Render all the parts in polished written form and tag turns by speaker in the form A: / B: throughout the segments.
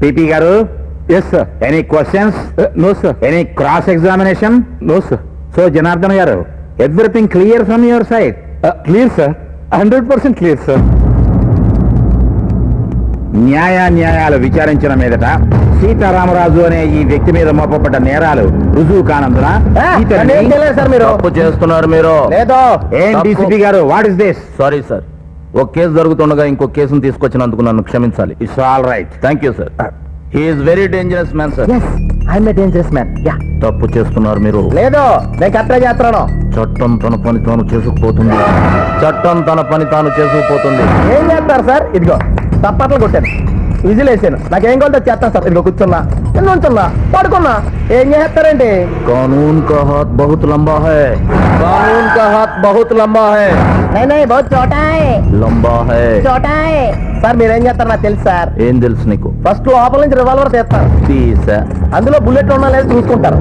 A: PP గారు.
B: Yes sir.
A: Any questions?
B: No sir.
A: Any cross examination?
B: No sir.
A: So Janardhan గారు, everything clear from your side?
B: Clear sir, 100% clear sir.
A: న్యాయాలు విచారించిన మీదట సీతారామరాజు అనే ఈ వ్యక్తి మీద మోపబడ్డ నేరాలు రుజువు కానందున
C: తప్పు చేస్తున్నారు మీరు.
A: లేదో ఏం
C: తప్పు.
A: డీసీపీ గారు, what is this?
C: Sorry sir, ఒక కేసు జరుగుతుండగా ఇంకో కేసును తీసుకొచ్చినందుకు నన్ను క్షమించాలి.
A: It's all right.
C: Thank you sir. He's very dangerous man sir.
A: I'm a dangerous man.
C: తప్పు చేస్తున్నారు మీరు.
A: లేదో నేను కరెక్ట్గా చేస్తున్నాను.
C: చట్టం తన పని తాను చేసుకుపోతుంది. చట్టం తన పని తాను చేసుకుపోతుంది.
A: ఏం చేస్తారు సార్? ఇదిగో తప్పట్లు కొట్టాను, విజిల్ వేసాను, నాకేం కొలతో చేస్తాను సార్. ఇదిగో కూర్చున్నా, నుంచున్నా, పడుకున్నా, ఏం చేస్తారండి?
C: కానూన్ కా హాత్ బహుత్ లంబా హై. కానూన్ కా హాత్ బహుత్ లంబా హై.
A: బహుత్ చోటా
C: లంబా హై.
A: చోటా సార్. మీరేం చేస్తారు నాకు తెలుసు సార్.
C: ఏం తెలుసు నీకు?
A: ఫస్ట్ లోపల నుంచి రివాల్వర్ తీస్తారు,
C: తీసా.
A: అందులో బుల్లెట్ ఉన్నా లేదు చూసుకుంటారు.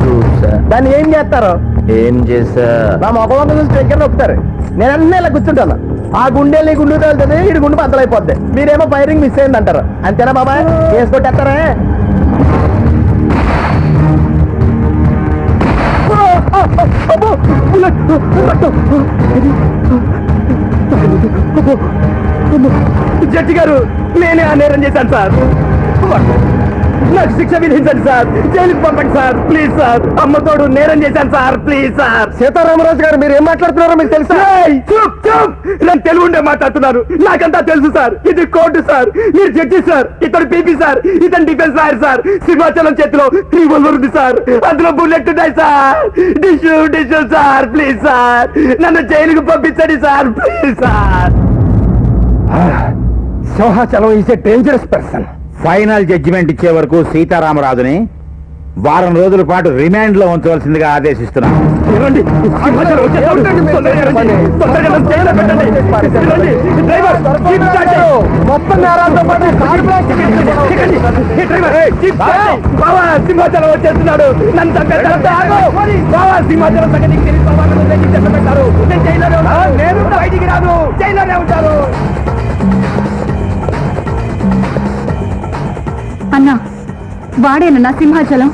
C: చూసా.
A: దాన్ని ఏం చేస్తారు?
C: ఏం చేసా?
A: నా మొఖం చూసి దగ్గర నొక్కుతారు. నేను అన్నీ ఇలా కూర్చుంటాను. ఆ గుండెల్ని గుండె తేలుతుంది, ఇటు గుండె బద్దలైపోద్ది. మీరేమో ఫైరింగ్ మిస్ అయింది అంటారు. అంతేనా బాబాయ్? కేసు కొట్టేస్తారా? జడ్జి గారు, నేనే ఆ నేరం చేశాను సార్. నాకు శిక్ష విధించండి సార్, జైలుకి పంపండి సార్, ప్లీజ్ సార్. అమ్మతోడు నేరం చేశాను సార్, ప్లీజ్ సార్. సీతారామరాజు గారు, మీరు ఏం మాట్లాడుతున్నారో మీకు తెలుసా? నేను తెలుగు ఉండే మాట్లాడుతున్నారు, నాకంతా తెలుసు సార్. ఇది కోర్టు సార్, మీరు జడ్జి సార్, ఇతడు పీపీ సార్, ఇతను డిఫెన్స్ లాయర్ సార్. సింహాచలం చేతిలో రివాల్వర్ ఉంది సార్, అందులో బుల్లెట్ ఉన్నాయి సార్. డిషు సార్, ప్లీజ్ సార్, నన్ను జైలుకి పంపించండి sir, please sir. Simhachalam is a dangerous person. Final judgement ఇచ్చే వరకు సీతారామరాజుని వారం రోజుల పాటు రిమాండ్ లో ఉంచవలసిందిగా ఆదేశిస్తున్నాను. సింహాచలం వచ్చేస్తున్నాడు, నన్ను సింహాచలం పెట్టారు. నేను బయటికి రాను, జైల్లోనే ఉంటారు.
D: అన్నా, వాడేనన్నా Simhachalam?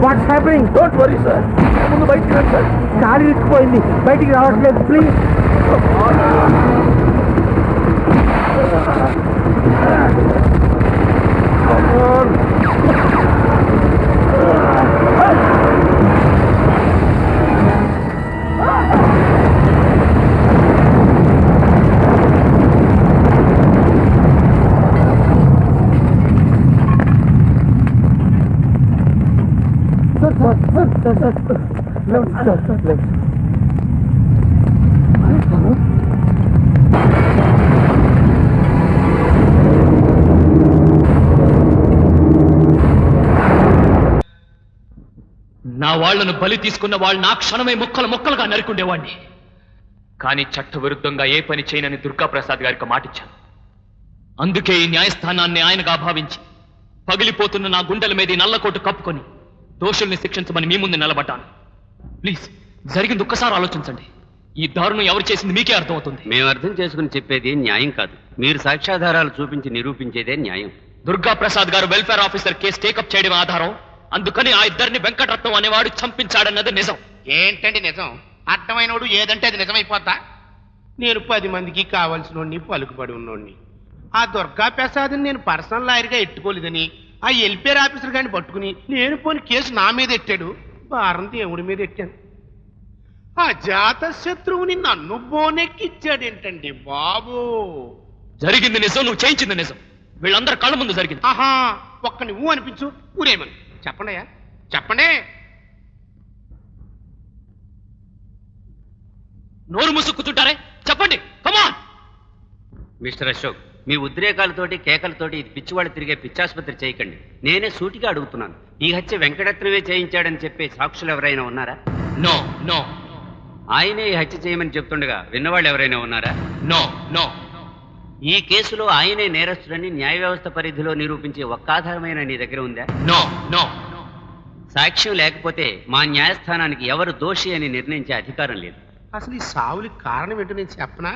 A: What's happening? Don't worry sir, ముందు బయటికి రండి సార్. గాలి ఇరుక్కుపోయింది, బయటికి రావట్లేదు, ప్లీజ్.
E: నా వాళ్లను బలి తీసుకున్న వాళ్ళు నా క్షణమే ముక్కలు ముక్కలుగా నరుకుండేవాణ్ణి. కానీ చట్టవిరుద్ధంగా ఏ పని చేయనని దుర్గాప్రసాద్ గారికి మాటిచ్చాను. అందుకే ఈ న్యాయస్థానాన్ని ఆయనగా భావించి పగిలిపోతున్న నా గుండెల మీద నల్లకోటు కప్పుకొని దోషుల్ని శిక్షించమని మీ ముందు నిలబడ్డాను. ప్లీజ్ జరిగింది ఒక్కసారి ఆలోచించండి. ఈ దారుణం ఎవరు చేసింది మీకే అర్థమవుతుంది.
F: మేము అర్థం చేసుకుని చెప్పేది న్యాయం కాదు, మీరు సాక్ష్యాధారాలు చూపించి నిరూపించేదే న్యాయం.
E: దుర్గా ప్రసాద్ గారు వెల్ఫేర్ ఆఫీసర్ కేసు టేకప్ చేయడం ఆధారం. అందుకని ఆ ఇద్దరిని వెంకటరత్నం అనేవాడు చంపించాడన్నది నిజం.
G: ఏంటండి నిజం? అర్థమైనోడు ఏదంటే అది నిజమైపోతా. నేను 10 మందికి కావాల్సినోడిని, పలుకుబడి ఉన్నోడిని. ఆ దుర్గా ప్రసాద్ని నేను పర్సనల్ లాయర్గా ఎట్టుకోలేదని ఆ ఎల్పేర్ ఆఫీసర్ గారిని పట్టుకుని నేను పోని కేసు నా మీద ఎట్టాడు, భారం దేవుడి మీద ఎట్టాను. ఆ జాత శత్రువుని నన్ను బోనెక్కిచ్చాడేంటండి బాబు.
E: జరిగింది నిజం, నువ్వు చేయించింది నిజం. వీళ్ళందరూ కళ్ళ ముందు జరిగింది.
G: ఆహా, ఒక్క నువ్వు అనిపించు, ఊరేమని చెప్పండి అయ్యా, చెప్పండి.
E: నోరు ముసు కూర్చుంటారే, చెప్పండి. కమాన్.
F: మిస్టర్ అశోక్, మీ ఉద్రేకాలతోటి కేకలతోటి ఇది పిచ్చివాళ్ళు తిరిగే పిచ్చాసుపత్రి చేయకండి. నేనే సూటిగా అడుగుతున్నాను, ఈ హత్య వెంకటరత్నమే చేయించాడని చెప్పే సాక్షులు ఎవరైనా ఉన్నారా?
E: నో నో
F: ఆయనే ఈ హత్య చేయమని చెప్తుండగా విన్నవాళ్ళు ఎవరైనా ఉన్నారా?
E: నో నో
F: ఈ కేసులో ఆయనే నేరస్తుడని న్యాయ వ్యవస్థ పరిధిలో నిరూపించే ఒక్క ఆధారమైన నీ దగ్గర ఉందా?
E: నో నో
F: సాక్ష్యం లేకపోతే మా న్యాయస్థానానికి ఎవరు దోషి అని నిర్ణయించే అధికారం లేదు.
G: అసలు ఈ సావులకి కారణం ఏంటో నేను చెప్పనా?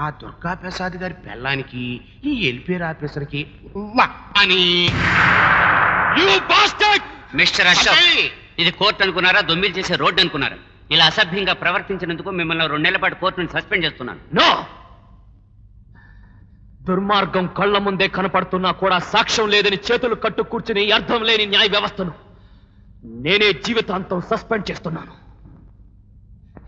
G: ఆ దుర్గా ప్రసాద్ గారి పెళ్ళానికి ఈ ఎల్పేర్ ఆఫీసర్కి ఉవ్వ అని.
F: మిస్టర్ అశోక్, ఇది కోర్టు అనుకున్నారా, దొమ్మిలు చేసే రోడ్డు అనుకున్నారా? ఇలా అసభ్యంగా ప్రవర్తించినందుకు మిమ్మల్ని 2 నెలల పాటు కోర్టు నుంచి సస్పెండ్ చేస్తున్నాను.
E: నో. దుర్మార్గం కళ్ళ ముందే కనపడుతున్నా కూడా సాక్ష్యం లేదని చేతులు కట్టు కూర్చుని అర్థం లేని న్యాయ వ్యవస్థను నేనే జీవితాంతం సస్పెండ్ చేస్తున్నాను.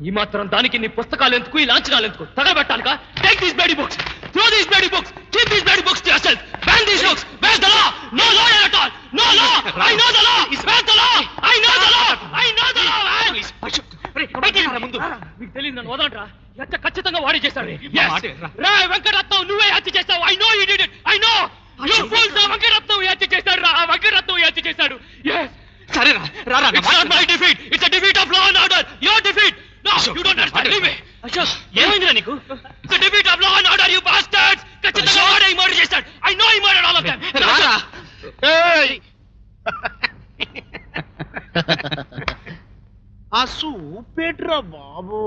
E: ఈ మాత్రం దానికి నీ పుస్తకాలు ఎందుకు, ఈ లాంఛనాలు ఎందుకు? తగలబెట్టాలిగా? Take these bloody books, throw these bloody books, keep these bloody books to yourself, ban these books, where the law? No law at all, no law. I know the law, where the law? I know the law, I know the law. ముందు మీకు తెలియదు, నన్ను వదలంట్రా. హత్య ఖచ్చితంగా వాడే చేశాడు. రా వెంకటరత్నం, నువ్వే హత్య చేస్తావు. I know you did it, I know. You fools, Venkataratnam హత్య చేశాడు. రా వెంకటరత్నం హత్య చేశాడు. yes.
G: సరే రా రా.
E: It's not my defeat. It's a defeat of law and order. Your defeat. No, you don't understand. Leave me. Ashok, ఏమైందిరా నీకు? It's a defeat of law and order, you bastards. ఖచ్చితంగా వాడే ఈ మర్డర్ చేశాడు. I know he murdered all of them.
G: రారా. ఏయ్. ఆ సూపేట్రా బాబు.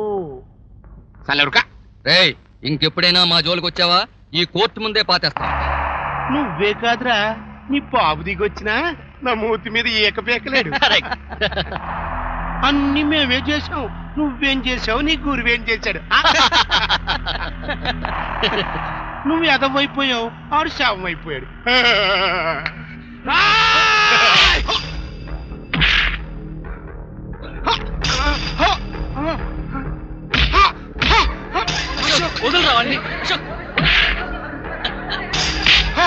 G: సలరుకా.
C: రేయ్, ఇంకెప్పుడైనా మా జోలికి వచ్చావా ఈ కోర్టు ముందే పాతేస్తా.
G: నువ్వే కాదురా, నీ బాబు దిగొచ్చినా నా మూతి మీద ఏకపేకలేడు. అన్ని మేమే చేసాం, నువ్వేం చేసావు, నీ గురువేం చేశాడు. నువ్వు ఎదవైపోయావు, ఆడు శవం అయిపోయాడు.
E: వదలరా వాడిని.
G: ఆ